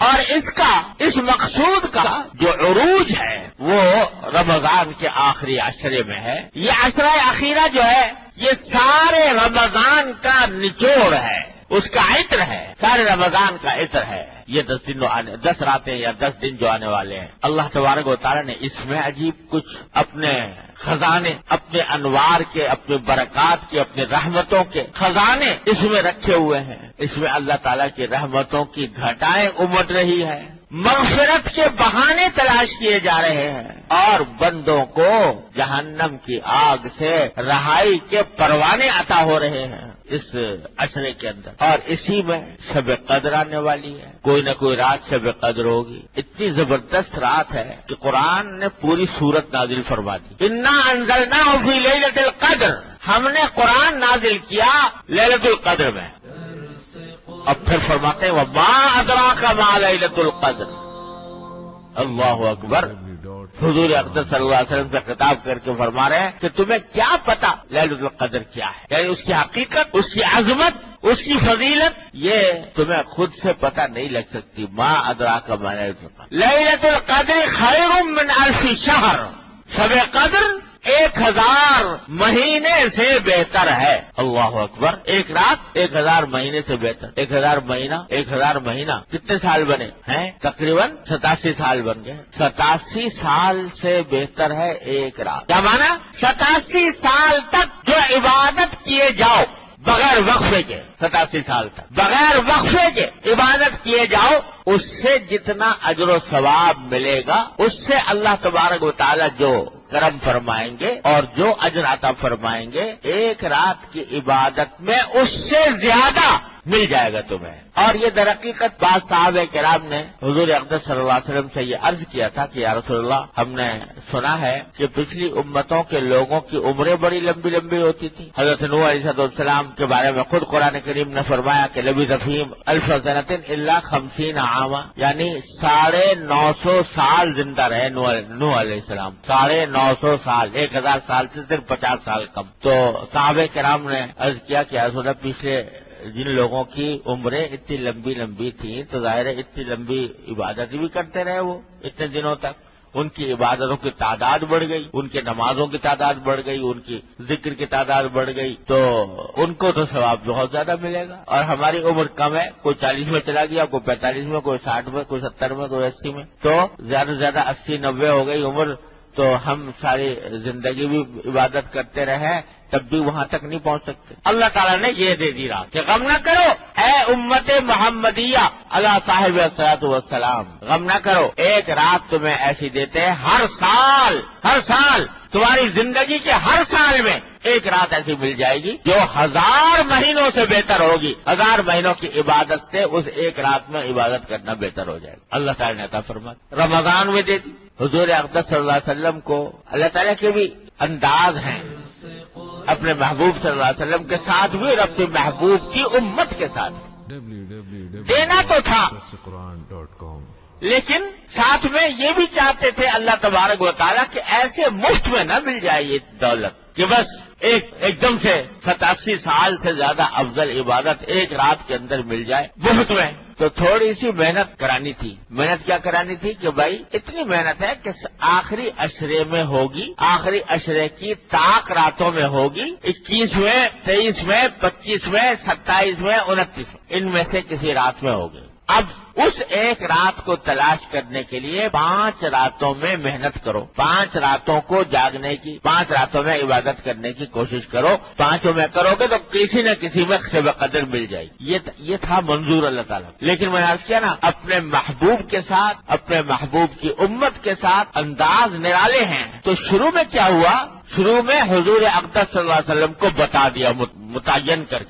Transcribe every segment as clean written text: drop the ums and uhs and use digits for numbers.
اور اس مقصود کا جو عروج ہے وہ رمضان کے آخری عشرے میں ہے. یہ عشرہ اخیرہ جو ہے یہ سارے رمضان کا نچوڑ ہے، اس کا عطر ہے، سارے رمضان کا عطر ہے. یہ 10 راتیں یا 10 دن جو آنے والے ہیں، اللہ تبارک و تعالیٰ نے اس میں عجیب کچھ اپنے خزانے، اپنے انوار کے، اپنے برکات کے، اپنے رحمتوں کے خزانے اس میں رکھے ہوئے ہیں. اس میں اللہ تعالیٰ کی رحمتوں کی گھٹائیں امٹ رہی ہے، مغفرت کے بہانے تلاش کیے جا رہے ہیں، اور بندوں کو جہنم کی آگ سے رہائی کے پروانے عطا ہو رہے ہیں اس عشرے کے اندر. اور اسی میں شب قدر آنے والی ہے، کوئی نہ کوئی رات شب قدر ہوگی. اتنی زبردست رات ہے کہ قرآن نے پوری سورت نازل فرما دی. انا انزلناہ فی لیلۃ القدر، ہم نے قرآن نازل کیا لیلۃ القدر میں. اب پھر فرماتے ہیں وما ادراک ما لیلۃ القدر. اللہ اکبر. حضور اقدس صلی اللہ علیہ وسلم سے خطاب کر کے فرما رہے ہیں کہ تمہیں کیا پتا لیلۃ القدر کیا ہے، یعنی اس کی حقیقت، اس کی عظمت، اس کی فضیلت یہ تمہیں خود سے پتہ نہیں لگ سکتی. ما ادراک ما لیلۃ القدر. لیلۃ القدر خیر من الف شہر. شب قدر 1000 مہینے سے بہتر ہے. اللہ اکبر. ایک رات 1000 مہینے سے بہتر. 1000 مہینہ کتنے سال بنے ہیں؟ تقریباً 87 سال بن گئے. 87 سال سے بہتر ہے ایک رات. کیا مانا؟ 87 سال تک جو عبادت کیے جاؤ بغیر وقفے کے، 87 سال تک بغیر وقفے کے عبادت کیے جاؤ، اس سے جتنا اجر و ثواب ملے گا اس سے اللہ تبارک و تعالی جو کرم فرمائیں گے اور جو اجر عطا فرمائیں گے ایک رات کی عبادت میں اس سے زیادہ مل جائے گا تمہیں. اور یہ در حقیقت بعض صحابہ کرام نے حضور اقدس صلی اللہ علیہ وسلم سے یہ عرض کیا تھا کہ یا رسول اللہ، ہم نے سنا ہے کہ پچھلی امتوں کے لوگوں کی عمریں بڑی لمبی لمبی ہوتی تھی. حضرت نوح علیہ السلام کے بارے میں خود قرآن کریم نے فرمایا کہ لبث فیہم الف سنۃ الا 50 عاما، یعنی 950 سال زندہ رہے نوح علیہ السلام. 950 سال، 1000 سال سے صرف 50 سال کم. تو صحابہ کرام نے عرض کیا کہ یا رسول اللہ، پچھلے جن لوگوں کی عمریں اتنی لمبی لمبی تھیں تو ظاہر ہے اتنی لمبی عبادت بھی کرتے رہے وہ اتنے دنوں تک. ان کی عبادتوں کی تعداد بڑھ گئی، ان کے نمازوں کی تعداد بڑھ گئی، ان کی ذکر کی تعداد بڑھ گئی، تو ان کو تو ثواب بہت زیادہ ملے گا. اور ہماری عمر کم ہے، کوئی 40 میں چلا گیا، کوئی 45 میں، کوئی 60 میں، کوئی 70 میں، کوئی 80 میں، تو زیادہ سے زیادہ 80-90 ہو گئی عمر. تو ہم ساری زندگی بھی عبادت کرتے رہے تب بھی وہاں تک نہیں پہنچ سکتے. اللہ تعالیٰ نے یہ دے دی رات کہ غم نہ کرو اے امت محمدیہ اللہ صاحب الصلاۃ والسلام، غم نہ کرو، ایک رات تمہیں ایسی دیتے ہیں ہر سال تمہاری زندگی کے ہر سال میں ایک رات ایسی مل جائے گی جو 1000 مہینوں سے بہتر ہوگی. 1000 مہینوں کی عبادت سے اس ایک رات میں عبادت کرنا بہتر ہو جائے گا. اللہ تعالیٰ نے عطا فرمایا. رمضان میں دے دی. حضور اقدس صلی اللہ علیہ وسلم کو اللہ تعالیٰ کے بھی انداز ہیں اپنے محبوب صلی اللہ علیہ وسلم کے ساتھ بھی اور اپنے محبوب کی امت کے ساتھ. دینا تو تھا لیکن ساتھ میں یہ بھی چاہتے تھے اللہ تبارک و تعالیٰ کہ ایسے مفت میں نہ مل جائے یہ دولت کہ بس ایک دم سے 87 سال سے زیادہ افضل عبادت ایک رات کے اندر مل جائے مفت میں. تو تھوڑی سی محنت کرانی تھی. محنت کیا کرانی تھی کہ بھائی اتنی محنت ہے کہ آخری عشرے میں ہوگی، آخری عشرے کی طاق راتوں میں ہوگی، 21 میں، 23 میں، 25 میں، 27 میں، 29 میں، ان میں سے کسی رات میں ہوگی. اب اس ایک رات کو تلاش کرنے کے لیے 5 راتوں میں محنت کرو، 5 راتوں کو جاگنے کی، 5 راتوں میں عبادت کرنے کی کوشش کرو. 5 میں کرو گے تو کسی نہ کسی میں شب قدر مل جائے گی. یہ تھا منظور اللہ تعالیٰ. لیکن میں نے عرض کیا نا اپنے محبوب کے ساتھ، اپنے محبوب کی امت کے ساتھ انداز نرالے ہیں. تو شروع میں کیا ہوا؟ شروع میں حضور اقدس صلی اللہ علیہ وسلم کو بتا دیا، متعین کر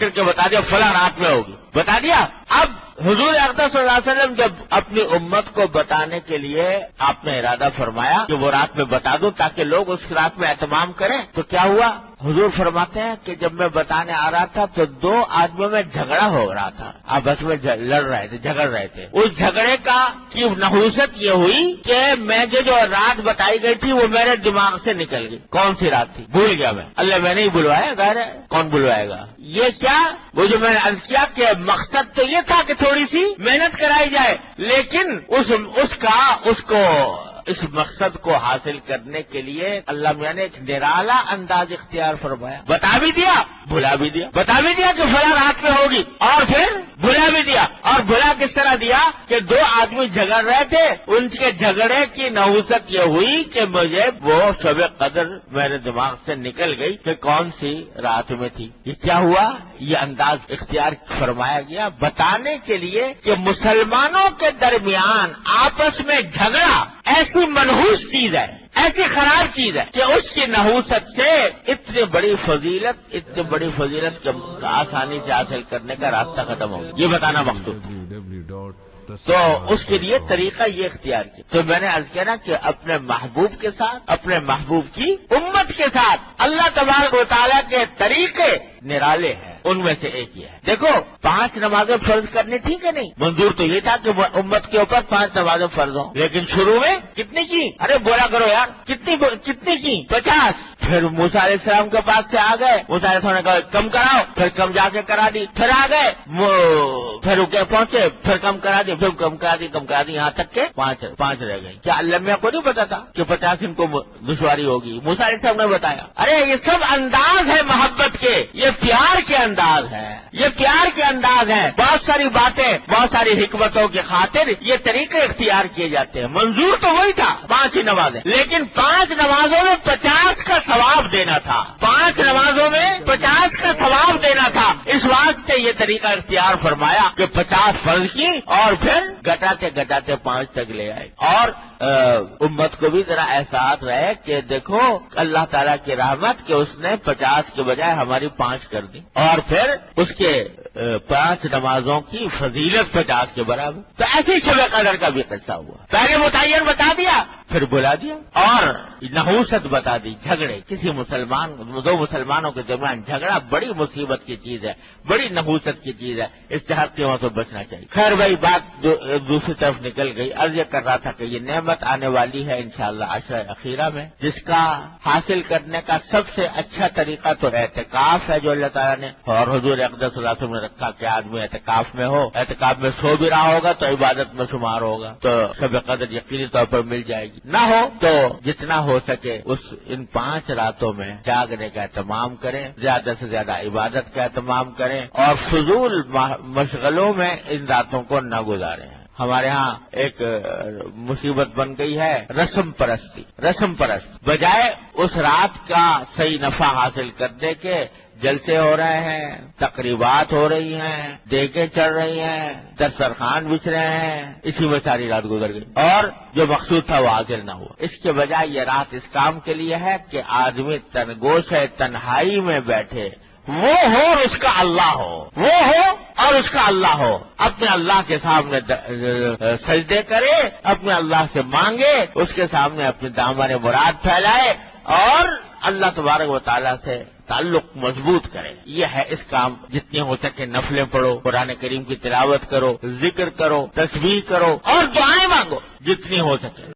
کے بتا دیا فلاں رات میں ہوگی، بتا دیا. اب حضور اقدس صلی اللہ علیہ وسلم جب اپنی امت کو بتانے کے لیے آپ نے ارادہ فرمایا کہ وہ رات میں بتا دوں تاکہ لوگ اس رات میں اہتمام کریں، تو کیا ہوا؟ حضور فرماتے ہیں کہ جب میں بتانے آ رہا تھا تو دو آدمیوں میں جھگڑا ہو رہا تھا، آپس میں لڑ رہے تھے، جھگڑ رہے تھے۔ اس جھگڑے کی نحوست یہ ہوئی کہ میں جو رات بتائی گئی تھی وہ میرے دماغ سے نکل گئی۔ کون سی رات تھی بھول گیا میں، اللہ میں نہیں بلوایا، غیر ہے کون بلوائے گا۔ یہ کیا وہ جو میں نے عرض کیا کہ مقصد تو یہ تھا کہ تھوڑی سی محنت کرائی جائے، لیکن اس کو اس مقصد کو حاصل کرنے کے لیے اللہ میاں نے ایک نرالا انداز اختیار فرمایا، بتا بھی دیا بھلا بھی دیا، بتا بھی دیا کہ فلاں رات میں ہوگی اور پھر بھلا بھی دیا۔ اور بھلا کس طرح دیا کہ دو آدمی جھگڑ رہے تھے، ان کے جھگڑے کی نحوست یہ ہوئی کہ مجھے وہ شب قدر میرے دماغ سے نکل گئی کہ کون سی رات میں تھی۔ یہ کیا ہوا؟ یہ انداز اختیار فرمایا گیا بتانے کے لیے کہ مسلمانوں کے درمیان آپس میں جھگڑا ایسی منحوس چیز ہے، ایسی خراب چیز ہے کہ اس کی نحوست سے اتنی بڑی فضیلت کا آسانی سے حاصل کرنے کا راستہ ختم ہو گیا، یہ بتانا مقصود تو اس کے لیے طریقہ یہ اختیار کیا۔ تو میں نے عرض کیا نا کہ اپنے محبوب کے ساتھ، اپنے محبوب کی امت کے ساتھ اللہ تبارک و تعالیٰ کے طریقے نرالے ہیں، ان میں سے ایک یہ ہے۔ دیکھو 5 نمازیں فرض کرنی تھی کہ نہیں؟ منظور تو یہ تھا کہ امت کے اوپر 5 نمازیں فرض ہوں، لیکن شروع میں کتنی کی؟ ارے بولا کرو یار، کتنی کی؟ 50۔ پھر موسیٰ علیہ السلام کے پاس سے آ گئے، موسیٰ علیہ السلام نے کہا کم کراؤ، پھر کم جا کے کرا دی، پھر آ گئے، پھر رکے پہنچے، پھر کم کرا دی، پھر کم کرا دی، یہاں تک کہ 5 رہ گئی۔ کیا اللہ میاں کو نہیں پتا تھا کہ 50 ان کو دشواری ہوگی؟ موسیٰ علیہ السلام نے بتایا۔ ارے یہ سب انداز ہے محبت کے، یہ پیار کے انداز ہے، یہ پیار کے انداز ہے۔ بہت ساری باتیں، بہت ساری حکمتوں کی خاطر یہ طریقے اختیار کیے جاتے ہیں۔ منظور تو وہی تھا 5 ہی نمازیں، لیکن 5 نمازوں میں 50 کا ثواب دینا تھا، 5 نمازوں میں 50 کا ثواب دینا تھا۔ اس واسطے یہ طریقہ اختیار فرمایا کہ 50 فرض کی اور پھر گٹاتے 5 تک لے آئے۔ اور امت کو بھی ذرا احساس رہے کہ دیکھو اللہ تعالیٰ کی رحمت کہ اس نے 50 کے بجائے ہماری 5 کر دی، اور پھر اس کے 5 نمازوں کی فضیلت 50 کے برابر۔ تو ایسی شب قدر کا بھی قصہ ہوا، پہلے متعین بتا دیا، پھر بلا دیا، اور نحوست بتا دی۔ جھگڑے دو مسلمانوں کے درمیان جھگڑا بڑی مصیبت کی چیز ہے، بڑی نحوست کی چیز ہے، اس سے ہر قیمت سے بچنا چاہیے۔ خیر بھائی بات دوسری طرف نکل گئی۔ عرض یہ کر رہا تھا کہ یہ نعمت آنے والی ہے انشاءاللہ عشر اخیرہ میں، جس کا حاصل کرنے کا سب سے اچھا طریقہ تو اعتکاف ہے جو اللہ تعالیٰ نے اور حضور اقدس صلی اللہ علیہ وسلم نے رکھا کہ آدمی اعتکاف میں ہو، اعتکاف میں سو بھی رہا ہوگا تو عبادت میں شمار ہوگا، تو شب قدر یقینی طور پر مل جائے گی۔ نہ ہو تو جتنا ہو سکے ان 5 راتوں میں جاگنے کا اہتمام کریں، زیادہ سے زیادہ عبادت کا اہتمام کریں، اور فضول مشغلوں میں ان راتوں کو نہ گزاریں۔ ہمارے ہاں ایک مصیبت بن گئی ہے رسم پرست، بجائے اس رات کا صحیح نفع حاصل کرنے کے جلسے ہو رہے ہیں، تقریبات ہو رہی ہیں، دیگیں چڑھ رہی ہیں، دسترخوان بچھ رہے ہیں، اسی میں ساری رات گزر گئی اور جو مقصود تھا وہ حاصل نہ ہوا۔ اس کے بجائے یہ رات اس کام کے لیے ہے کہ آدمی تنگوش ہے، تنہائی میں بیٹھے، وہ ہو اور اس کا اللہ ہو، وہ ہو اور اس کا اللہ ہو، اپنے اللہ کے سامنے سجدے کرے، اپنے اللہ سے مانگے، اس کے سامنے اپنے دامن مراد پھیلائے اور اللہ تبارک و تعالیٰ سے تعلق مضبوط کرے۔ یہ ہے اس کام، جتنی ہو سکے نفلیں پڑھو، قرآن کریم کی تلاوت کرو، ذکر کرو، تسبیح کرو اور دعائیں مانگو جتنی ہو سکے۔